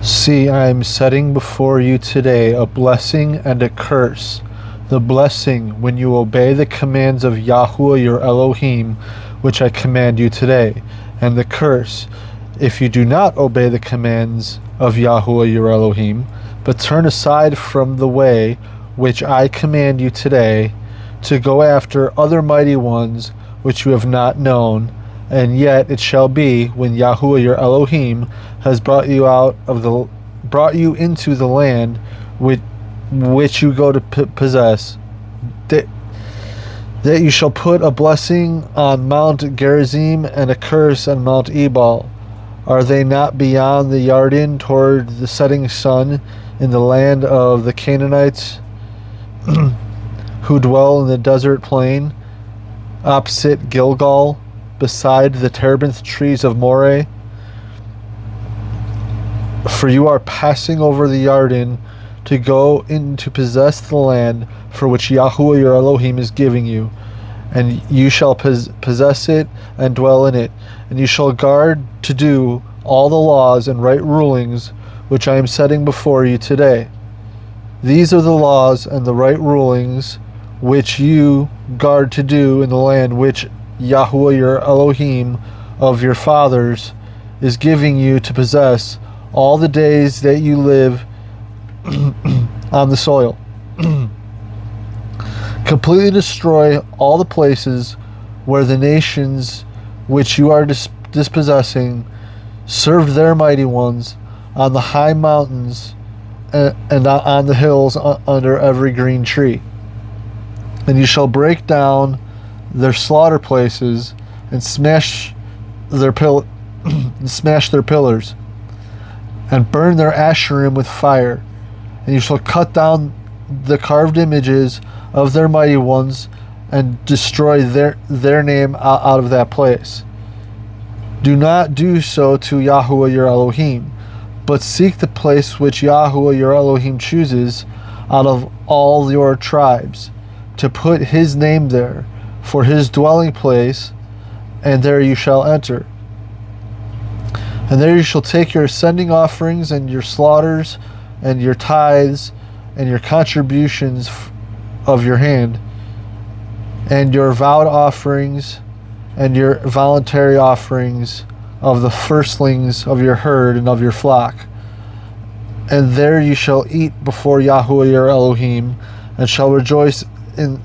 See, I am setting before you today a blessing and a curse. The blessing when you obey the commands of Yahuwah your Elohim, which I command you today, and the curse if you do not obey the commands of Yahuwah your Elohim, but turn aside from the way which I command you today, to go after other mighty ones which you have not known. And yet it shall be, when Yahuwah your Elohim has brought you into the land which you go to possess, that you shall put a blessing on Mount Gerizim and a curse on Mount Ebal. Are they not beyond the Yarden toward the setting sun, in the land of the Canaanites, who dwell in the desert plain, opposite Gilgal, beside the terebinth trees of Moreh? For you are passing over the Yarden to go in to possess the land for which Yahuwah your Elohim is giving you, and you shall possess it and dwell in it, and you shall guard to do all the laws and right rulings which I am setting before you today. These are the laws and the right rulings which you guard to do in the land which Yahuwah your Elohim of your fathers is giving you to possess all the days that you live on the soil. Completely destroy all the places where the nations which you are dispossessing served their mighty ones, on the high mountains and on the hills under every green tree. And you shall break down their slaughter places and smash their pillars, and burn their Asherim with fire. And you shall cut down the carved images of their mighty ones and destroy their name out of that place. Do not do so to Yahuwah your Elohim, but seek the place which Yahuwah your Elohim chooses out of all your tribes, to put his name there for his dwelling place, and there you shall enter. And there you shall take your ascending offerings and your slaughters and your tithes and your contributions of your hand, and your vowed offerings and your voluntary offerings of the firstlings of your herd and of your flock. And there you shall eat before Yahuwah your Elohim, and shall rejoice in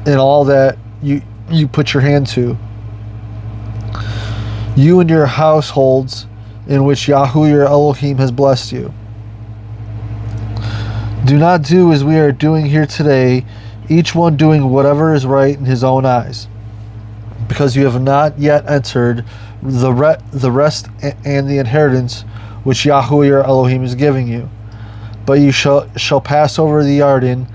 all that you put your hand to, you and your households in which Yahuwah your Elohim has blessed you. Do not do as we are doing here today, each one doing whatever is right in his own eyes, because you have not yet entered the rest and the inheritance which Yahuwah your Elohim is giving you. But you shall pass over the Yarden,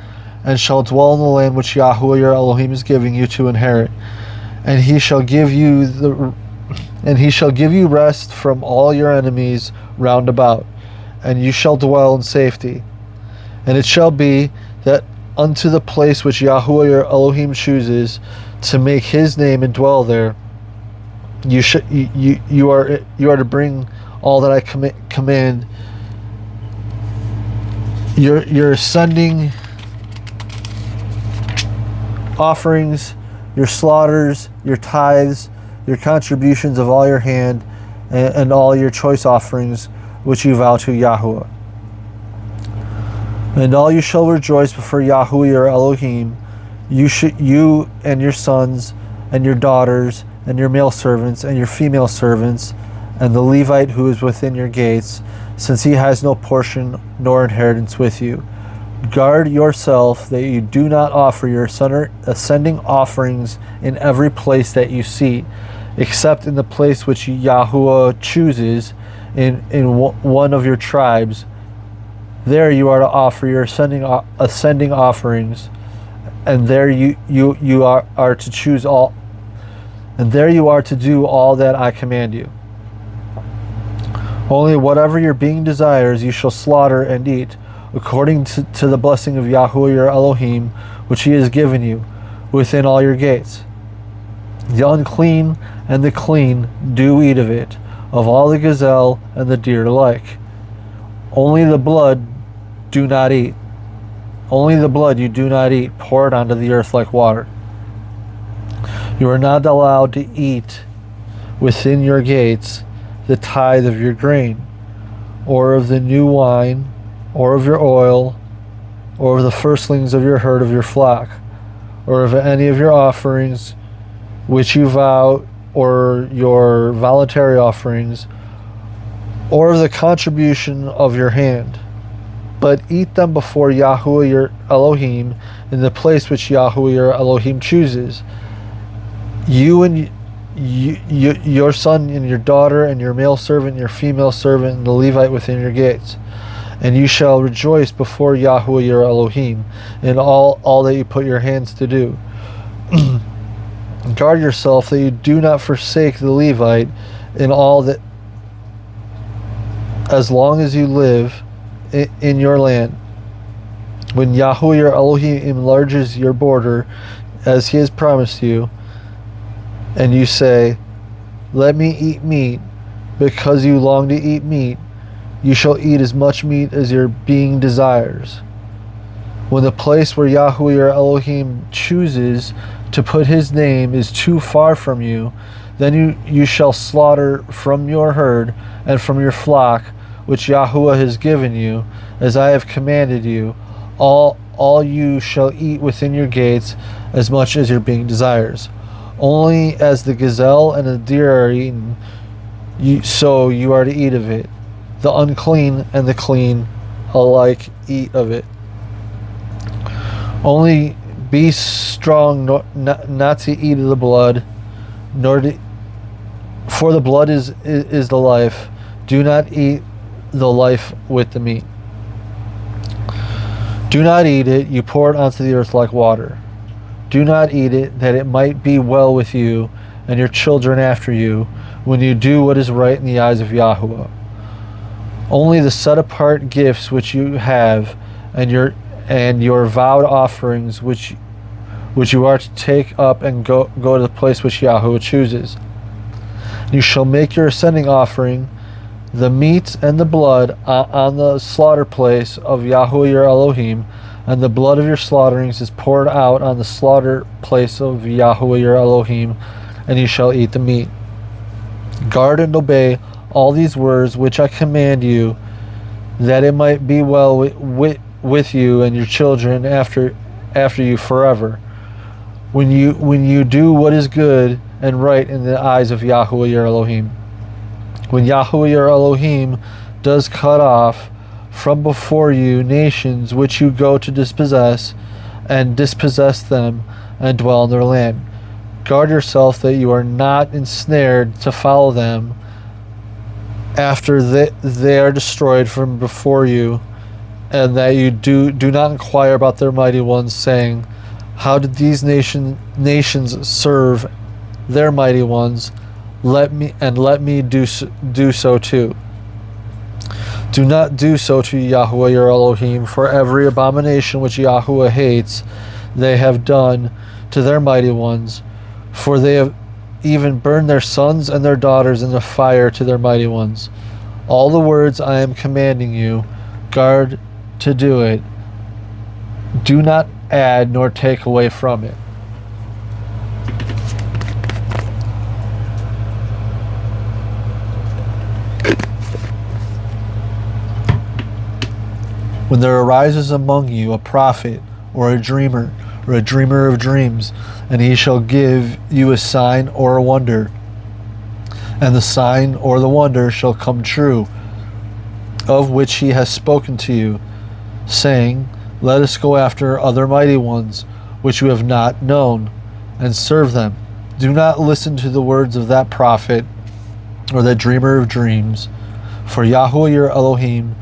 and shall dwell in the land which Yahuwah your Elohim is giving you to inherit. And he shall give you rest from all your enemies round about, and you shall dwell in safety. And it shall be that unto the place which Yahuwah your Elohim chooses to make his name and dwell there, you are to bring all that I command. Your ascending offerings, your slaughters, your tithes, your contributions of all your hand, and all your choice offerings which you vow to Yahuwah. And all you shall rejoice before Yahuwah your Elohim, you and your sons and your daughters and your male servants and your female servants, and the Levite who is within your gates, since he has no portion nor inheritance with you. Guard yourself that you do not offer your ascending offerings in every place that you see, except in the place which Yahuwah chooses in one of your tribes. There you are to offer your ascending offerings, and there you are to choose all, and there you are to do all that I command you. Only whatever your being desires you shall slaughter and eat, according to the blessing of Yahuwah your Elohim, which he has given you, within all your gates. The unclean and the clean do eat of it, of all the gazelle and the deer alike. Only the blood do not eat. Only the blood you do not eat. Pour it onto the earth like water. You are not allowed to eat within your gates the tithe of your grain, or of the new wine, or of your oil, or of the firstlings of your herd of your flock, or of any of your offerings which you vow, or your voluntary offerings, or of the contribution of your hand. But eat them before Yahuwah your Elohim in the place which Yahuwah your Elohim chooses. You and your son and your daughter and your male servant and your female servant and the Levite within your gates. And you shall rejoice before Yahuwah your Elohim in all that you put your hands to do. Guard yourself that you do not forsake the Levite in all that, as long as you live in your land. When Yahuwah your Elohim enlarges your border as he has promised you, and you say, let me eat meat, because you long to eat meat, you shall eat as much meat as your being desires. When the place where Yahuwah your Elohim chooses to put his name is too far from you, then you shall slaughter from your herd and from your flock, which Yahuwah has given you, as I have commanded you, all you shall eat within your gates, as much as your being desires. Only as the gazelle and the deer are eaten, so you are to eat of it. The unclean and the clean alike eat of it. Only be strong not to eat of the blood, for the blood is the life. Do not eat the life with the meat. Do not eat it, you pour it onto the earth like water. Do not eat it, that it might be well with you and your children after you, when you do what is right in the eyes of Yahuwah. Only the set apart gifts which you have, and your vowed offerings which you are to take up and go to the place which Yahuwah chooses. You shall make your ascending offering, the meat and the blood, on the slaughter place of Yahuwah your Elohim, and the blood of your slaughterings is poured out on the slaughter place of Yahuwah your Elohim, and you shall eat the meat. Guard and obey all these words which I command you, that it might be well with you and your children after you forever, when you do what is good and right in the eyes of Yahuwah your Elohim. When Yahuwah your Elohim does cut off from before you nations which you go to dispossess, and dispossess them and dwell in their land. Guard yourself that you are not ensnared to follow them after they are destroyed from before you, and that you do not inquire about their mighty ones, saying, how did these nations serve their mighty ones? Let me do so too. Do not do so to Yahuwah your Elohim, for every abomination which Yahuwah hates they have done to their mighty ones, for they have even burned their sons and their daughters in the fire to their mighty ones. All the words I am commanding you, guard to do it. Do not add nor take away from it. When there arises among you a prophet or a dreamer of dreams, and he shall give you a sign or a wonder, and the sign or the wonder shall come true, of which he has spoken to you, saying, let us go after other mighty ones, which you have not known, and serve them. Do not listen to the words of that prophet or that dreamer of dreams, for Yahuwah your Elohim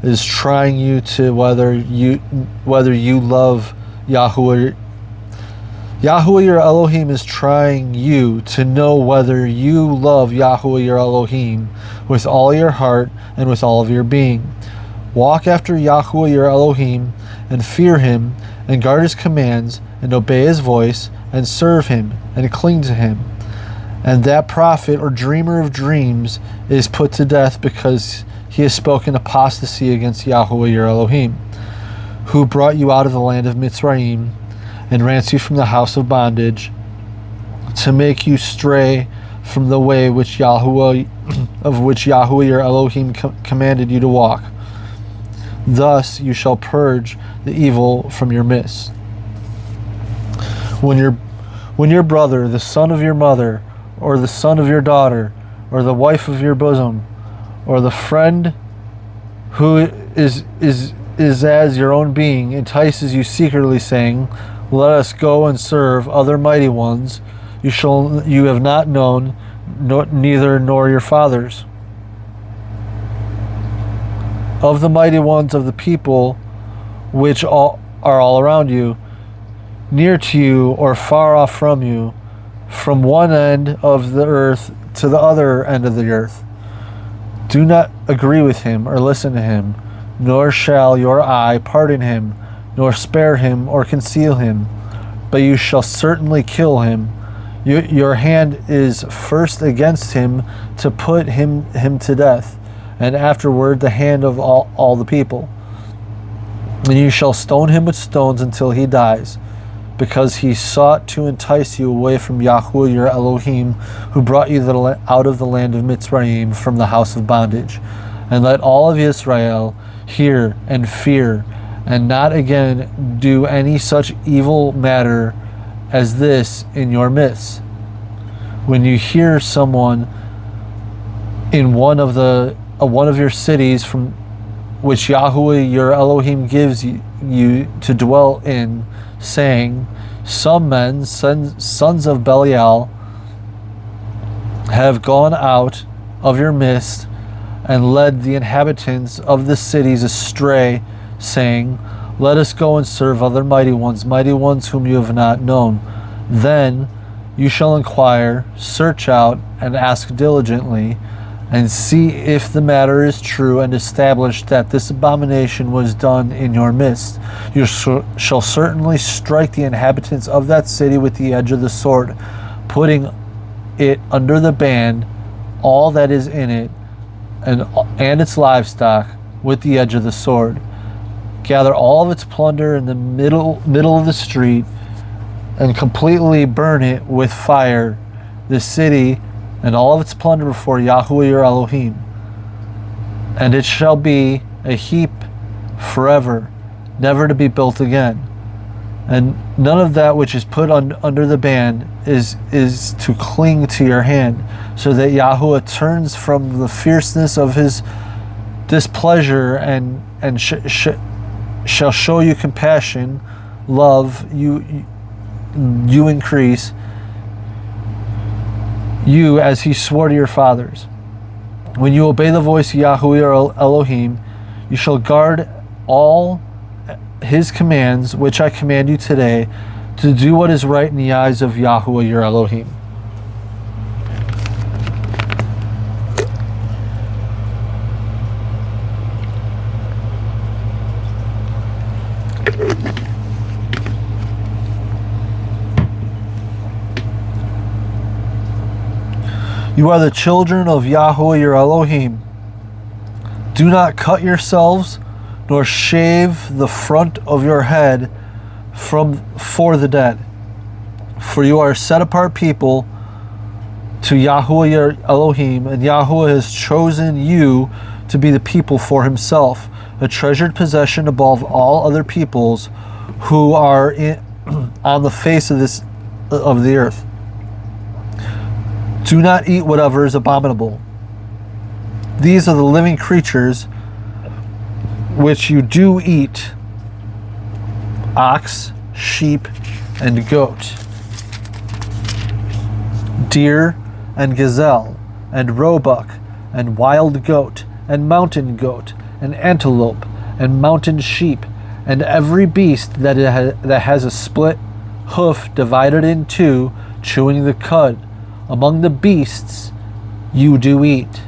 is trying you to whether you love Yahuwah. Yahuwah your Elohim is trying you to know whether you love Yahuwah your Elohim with all your heart and with all of your being. Walk after Yahuwah your Elohim and fear him and guard his commands and obey his voice and serve him and cling to him. And that prophet or dreamer of dreams is put to death because he has spoken apostasy against Yahweh your Elohim, who brought you out of the land of Mitzrayim and ransomed you from the house of bondage, to make you stray from the way which Yahweh your Elohim commanded you to walk. Thus you shall purge the evil from your midst. When your brother, the son of your mother, or the son of your daughter, or the wife of your bosom, or the friend who is as your own being, entices you secretly, saying, "Let us go and serve other mighty ones," you have not known, neither nor your fathers, of the mighty ones of the people which are all around you, near to you or far off from you, from one end of the earth to the other end of the earth. Do not agree with him or listen to him, nor shall your eye pardon him, nor spare him or conceal him, but you shall certainly kill him. Your hand is first against him to put him to death, and afterward the hand of all the people. And you shall stone him with stones until he dies, because he sought to entice you away from Yahweh your Elohim, who brought you out of the land of Mitzrayim from the house of bondage. And let all of Israel hear and fear, and not again do any such evil matter as this in your midst. When you hear someone in one of your cities from which Yahweh your Elohim gives you to dwell in, saying, "Some men, sons of Belial, have gone out of your midst and led the inhabitants of the cities astray, saying, Let us go and serve other mighty ones whom you have not known. Then you shall inquire, search out, and ask diligently, and see if the matter is true, and establish that this abomination was done in your midst. You shall certainly strike the inhabitants of that city with the edge of the sword, putting it under the ban, all that is in it, and its livestock, with the edge of the sword. Gather all of its plunder in the middle of the street, and completely burn it with fire, the city and all of its plunder, before Yahweh your Elohim. And it shall be a heap forever, never to be built again. And none of that which is put under the ban is to cling to your hand, so that Yahweh turns from the fierceness of his displeasure and shall show you compassion, love, you increase, you as he swore to your fathers. When you obey the voice of Yahweh your Elohim, you shall guard all his commands, which I command you today, to do what is right in the eyes of Yahweh your Elohim. You are the children of Yahweh your Elohim. Do not cut yourselves, nor shave the front of your head for the dead. For you are a set apart people to Yahweh your Elohim, and Yahweh has chosen you to be the people for himself, a treasured possession above all other peoples who are on the face of the earth. Do not eat whatever is abominable. These are the living creatures which you do eat: ox, sheep, and goat, deer, and gazelle, and roebuck, and wild goat, and mountain goat, and antelope, and mountain sheep, and every beast that has a split hoof divided in two, chewing the cud. Among the beasts you do eat.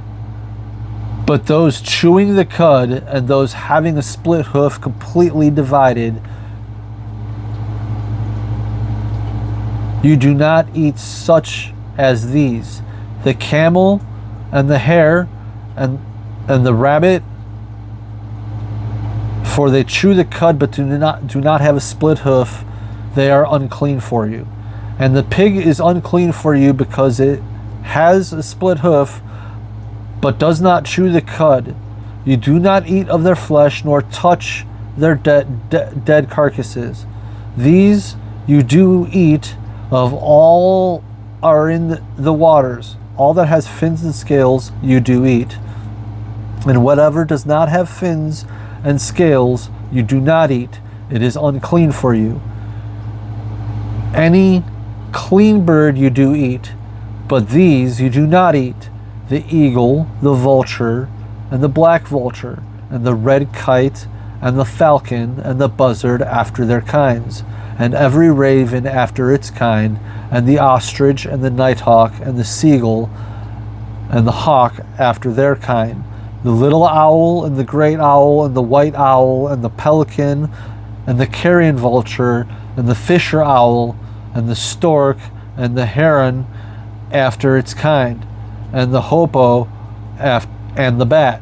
But those chewing the cud and those having a split hoof completely divided, you do not eat such as these: the camel and the hare and the rabbit, for they chew the cud but do not have a split hoof. They are unclean for you. And the pig is unclean for you because it has a split hoof but does not chew the cud. You do not eat of their flesh, nor touch their dead carcasses. These you do eat of. All are in the waters. All that has fins and scales you do eat. And whatever does not have fins and scales you do not eat. It is unclean for you. Any clean bird you do eat, but these you do not eat: the eagle, the vulture, and the black vulture, and the red kite, and the falcon, and the buzzard after their kinds, and every raven after its kind, and the ostrich, and the nighthawk, and the seagull, and the hawk after their kind, the little owl, and the great owl, and the white owl, and the pelican, and the carrion vulture, and the fisher owl, and the stork, and the heron after its kind, and the hoopoe and the bat.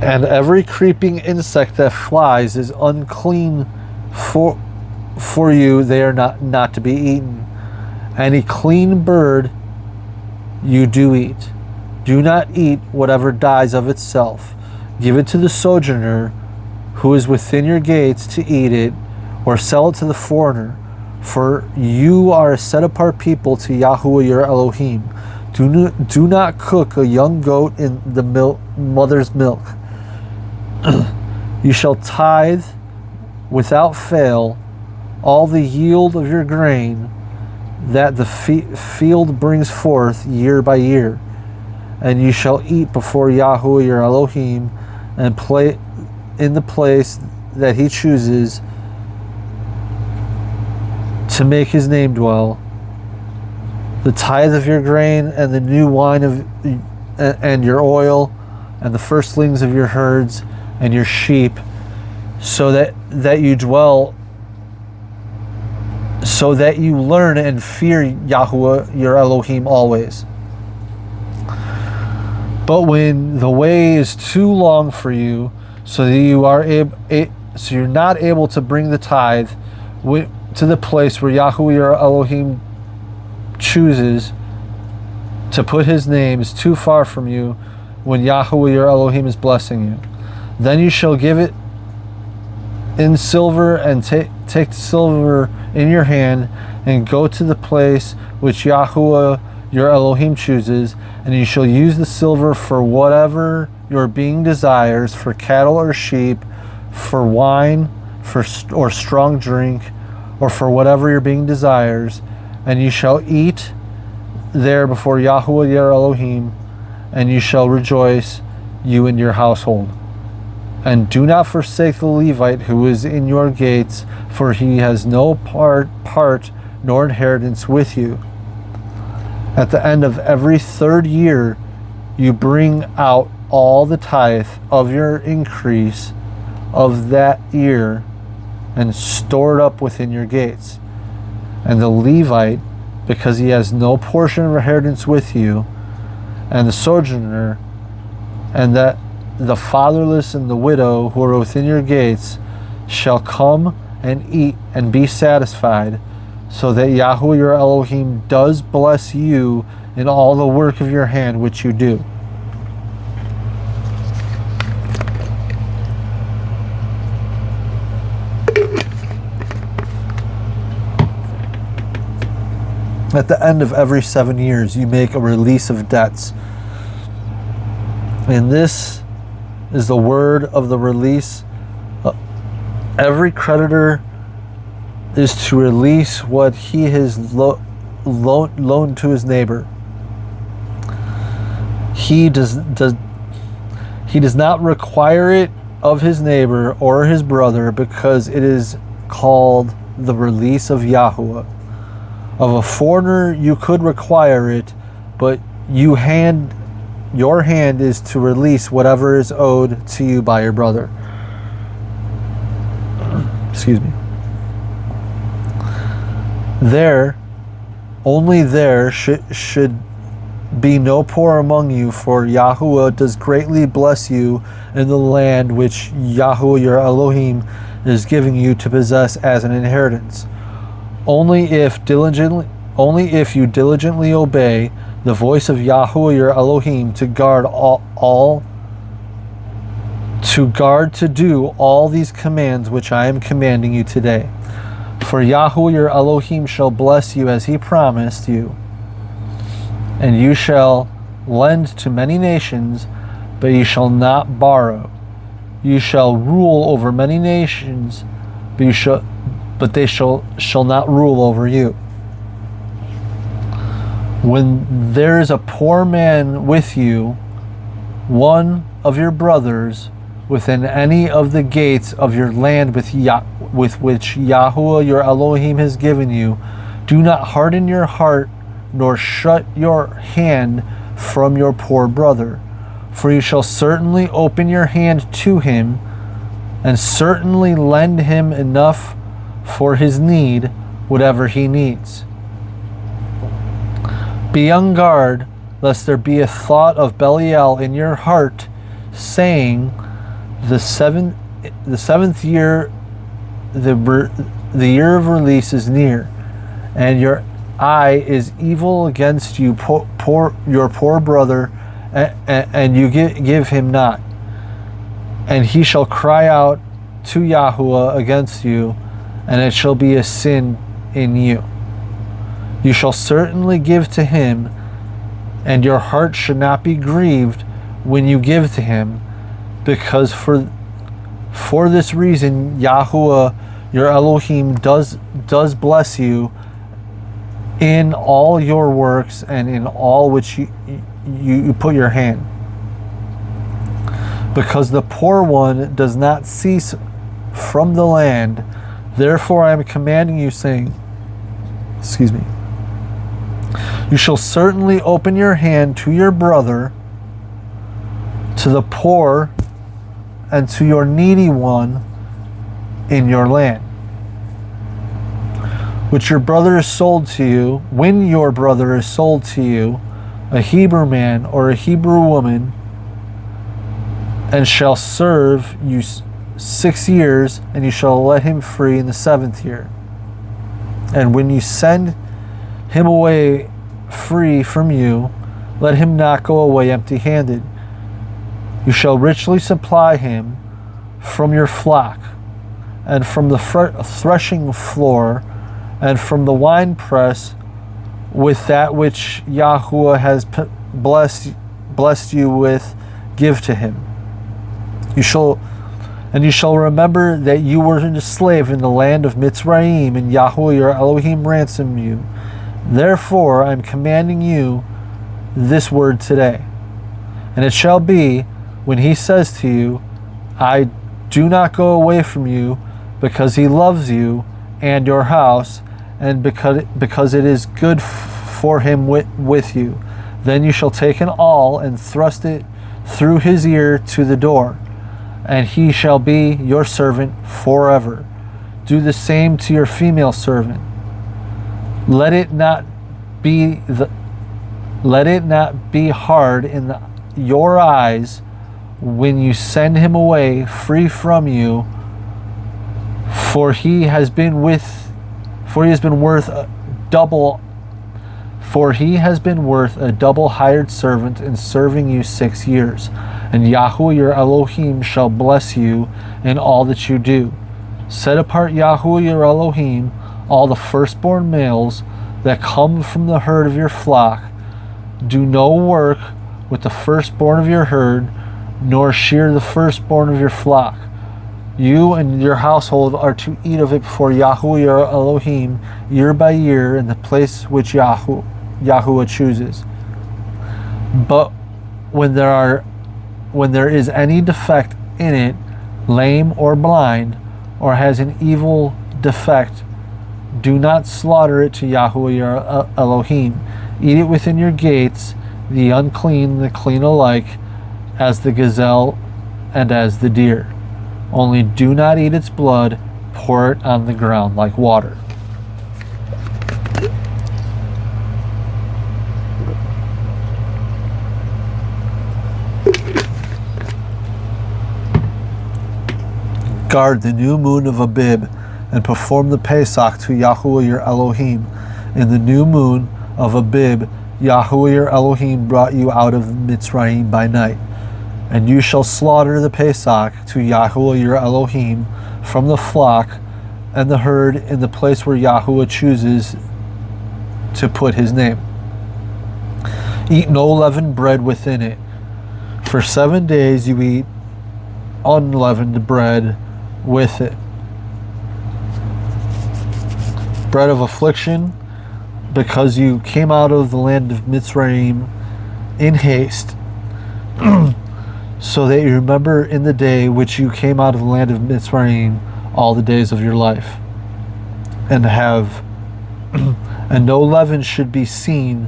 And every creeping insect that flies is unclean for you. They are not to be eaten. Any clean bird you do eat. Do not eat whatever dies of itself. Give it to the sojourner who is within your gates to eat it, or sell it to the foreigner. For you are a set-apart people to Yahuwah your Elohim. Do not cook a young goat in the mother's milk. You shall tithe without fail all the yield of your grain that the field brings forth year by year. And you shall eat before Yahuwah your Elohim, and play in the place that he chooses to make his name dwell, the tithe of your grain, and the new wine and your oil, and the firstlings of your herds and your sheep, so that you dwell, so that you learn and fear Yahuwah your Elohim always. But when the way is too long for you, so that you are so you're not able to bring the tithe to the place where Yahuwah your Elohim chooses to put his name, is too far from you, when Yahuwah your Elohim is blessing you, then you shall give it in silver, and take the silver in your hand, and go to the place which Yahuwah your Elohim chooses, and you shall use the silver for whatever your being desires, for cattle or sheep, for wine, or strong drink, or for whatever your being desires, and you shall eat there before Yahuwah your Elohim, and you shall rejoice, you and your household. And do not forsake the Levite who is in your gates, for he has no part nor inheritance with you. At the end of every 3rd year, you bring out all the tithe of your increase of that year, and store it up within your gates. And the Levite, because he has no portion of inheritance with you, and the sojourner, and that the fatherless and the widow who are within your gates, shall come and eat and be satisfied, so that Yahuwah your Elohim does bless you in all the work of your hand which you do. At the end of every 7 years, you make a release of debts. And this is the word of the release. Every creditor is to release what he has loaned to his neighbor. He does not require it of his neighbor or his brother, because it is called the release of Yahuwah. Of a foreigner you could require it, but your hand is to release whatever is owed to you by your brother. Excuse me. There Only there should be no poor among you, for Yahuwah does greatly bless you in the land which Yahuwah your Elohim is giving you to possess as an inheritance. Only if you diligently obey the voice of Yahuwah your Elohim to do all these commands which I am commanding you today. For Yahuwah your Elohim shall bless you as he promised you, and you shall lend to many nations, but you shall not borrow. You shall rule over many nations, but they shall not rule over you. When there is a poor man with you, one of your brothers, within any of the gates of your land with which Yahuwah your Elohim has given you, do not harden your heart, nor shut your hand from your poor brother. For you shall certainly open your hand to him, and certainly lend him enough for his need, whatever he needs. Be on guard, lest there be a thought of Belial in your heart, saying, the seventh year, the year of release is near, and your eye is evil against you, your poor brother, and you give him not. And he shall cry out to Yahuwah against you, and it shall be a sin in you. You shall certainly give to him, and your heart should not be grieved when you give to him, because for this reason Yahuwah your Elohim does bless you in all your works and in all which you put your hand. Because the poor one does not cease from the land, therefore I am commanding you, saying, you shall certainly open your hand to your brother, to the poor, and to your needy one in your land, which your brother is sold to you. When your brother is sold to you, a Hebrew man or a Hebrew woman, and shall serve you 6 years, and you shall let him free in the 7th year. And when you send him away free from you, let him not go away empty-handed. You shall richly supply him from your flock, and from the threshing floor, and from the winepress, with that which Yahuwah has blessed you with, give to him. You shall remember that you were a slave in the land of Mitzrayim, and Yahuwah your Elohim ransomed you. Therefore I am commanding you this word today. And it shall be, when he says to you, I do not go away from you, because he loves you and your house, and because it is good for him with you, then you shall take an awl and thrust it through his ear to the door, and he shall be your servant forever. Do the same to your female servant. Let it not be hard in your eyes when you send him away free from you, for he has been worth a double hired servant in serving you 6 years. And Yahuwah your Elohim shall bless you in all that you do. Set apart Yahuwah your Elohim all the firstborn males that come from the herd of your flock. Do no work with the firstborn of your herd, nor shear the firstborn of your flock. You and your household are to eat of it before Yahuwah your Elohim year by year in the place which Yahuwah chooses. But when there is any defect in it, lame or blind, or has an evil defect, do not slaughter it to Yahuwah your Elohim. Eat it within your gates, the unclean, the clean alike, as the gazelle and as the deer. Only do not eat its blood, pour it on the ground like water. Guard the new moon of Abib, and perform the Pesach to Yahuwah your Elohim. In the new moon of Abib, Yahuwah your Elohim brought you out of Mitzrayim by night. And you shall slaughter the Pesach to Yahuwah your Elohim from the flock and the herd in the place where Yahuwah chooses to put his name. Eat no leavened bread within it. For 7 days you eat unleavened bread with it. Bread of affliction, because you came out of the land of Mitzrayim in haste, so that you remember in the day which you came out of the land of Mitzrayim all the days of your life. And no leaven should be seen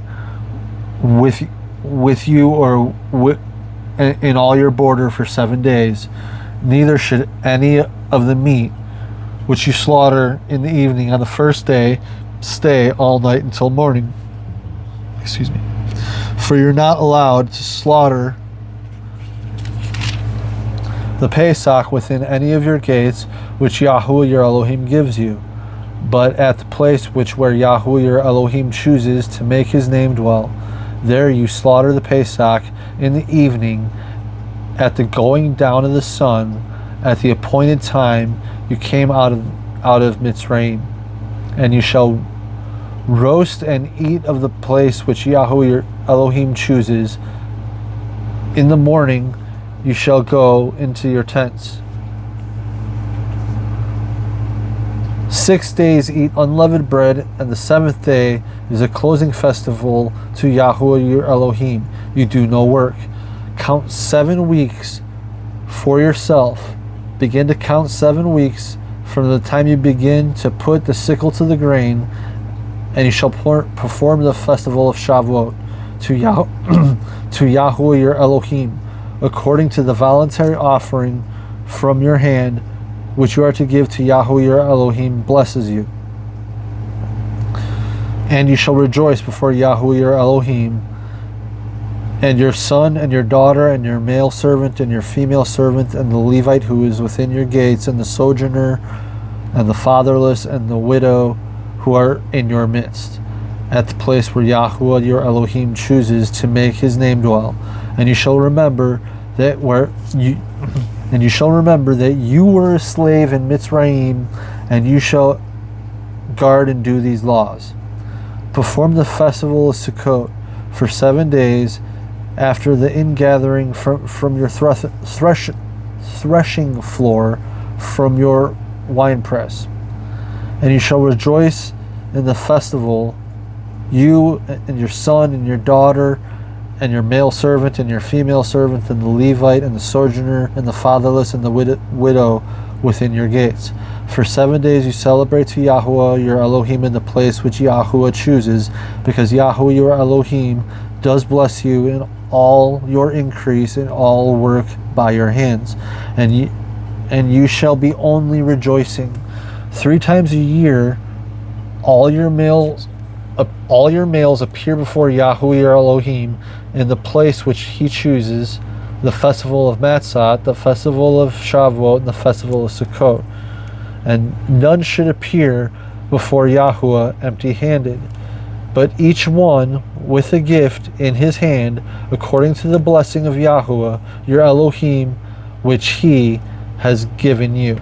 with you or in all your border for 7 days. Neither should any of the meat which you slaughter in the evening on the first day stay all night until morning. Excuse me. For you're not allowed to slaughter the Pesach within any of your gates which Yahuwah your Elohim gives you, but at the place where Yahuwah your Elohim chooses to make his name dwell. There you slaughter the Pesach in the evening at the going down of the sun, at the appointed time you came out of Mitzrayim. And you shall roast and eat of the place which Yahuwah your Elohim chooses. In the morning you shall go into your tents. 6 days eat unleavened bread, and the 7th day is a closing festival to Yahuwah your Elohim. You do no work. Count 7 weeks for yourself. Begin to count 7 weeks from the time you begin to put the sickle to the grain, and you shall perform the festival of Shavuot to Yahuwah your Elohim, according to the voluntary offering from your hand, which you are to give to Yahuwah your Elohim blesses you. And you shall rejoice before Yahuwah your Elohim, and your son and your daughter and your male servant and your female servant and the Levite who is within your gates and the sojourner and the fatherless and the widow who are in your midst, at the place where Yahuwah your Elohim chooses to make his name dwell. And you shall remember that you were a slave in Mitzrayim, and you shall guard and do these laws. Perform the festival of Sukkot for 7 days after the ingathering from your threshing floor from your winepress. And you shall rejoice in the festival, you and your son and your daughter and your male servant and your female servant and the Levite and the sojourner and the fatherless and the widow within your gates. For 7 days you celebrate to Yahuwah your Elohim in the place which Yahuwah chooses, because Yahuwah your Elohim does bless you in all your increase in all work by your hands, and you shall be only rejoicing. 3 times a year all your males appear before Yahuwah your Elohim in the place which he chooses, the festival of Matzah, the festival of Shavuot, and the festival of Sukkot. And none should appear before Yahuwah empty-handed, but each one with a gift in his hand, according to the blessing of Yahuwah your Elohim, which he has given you.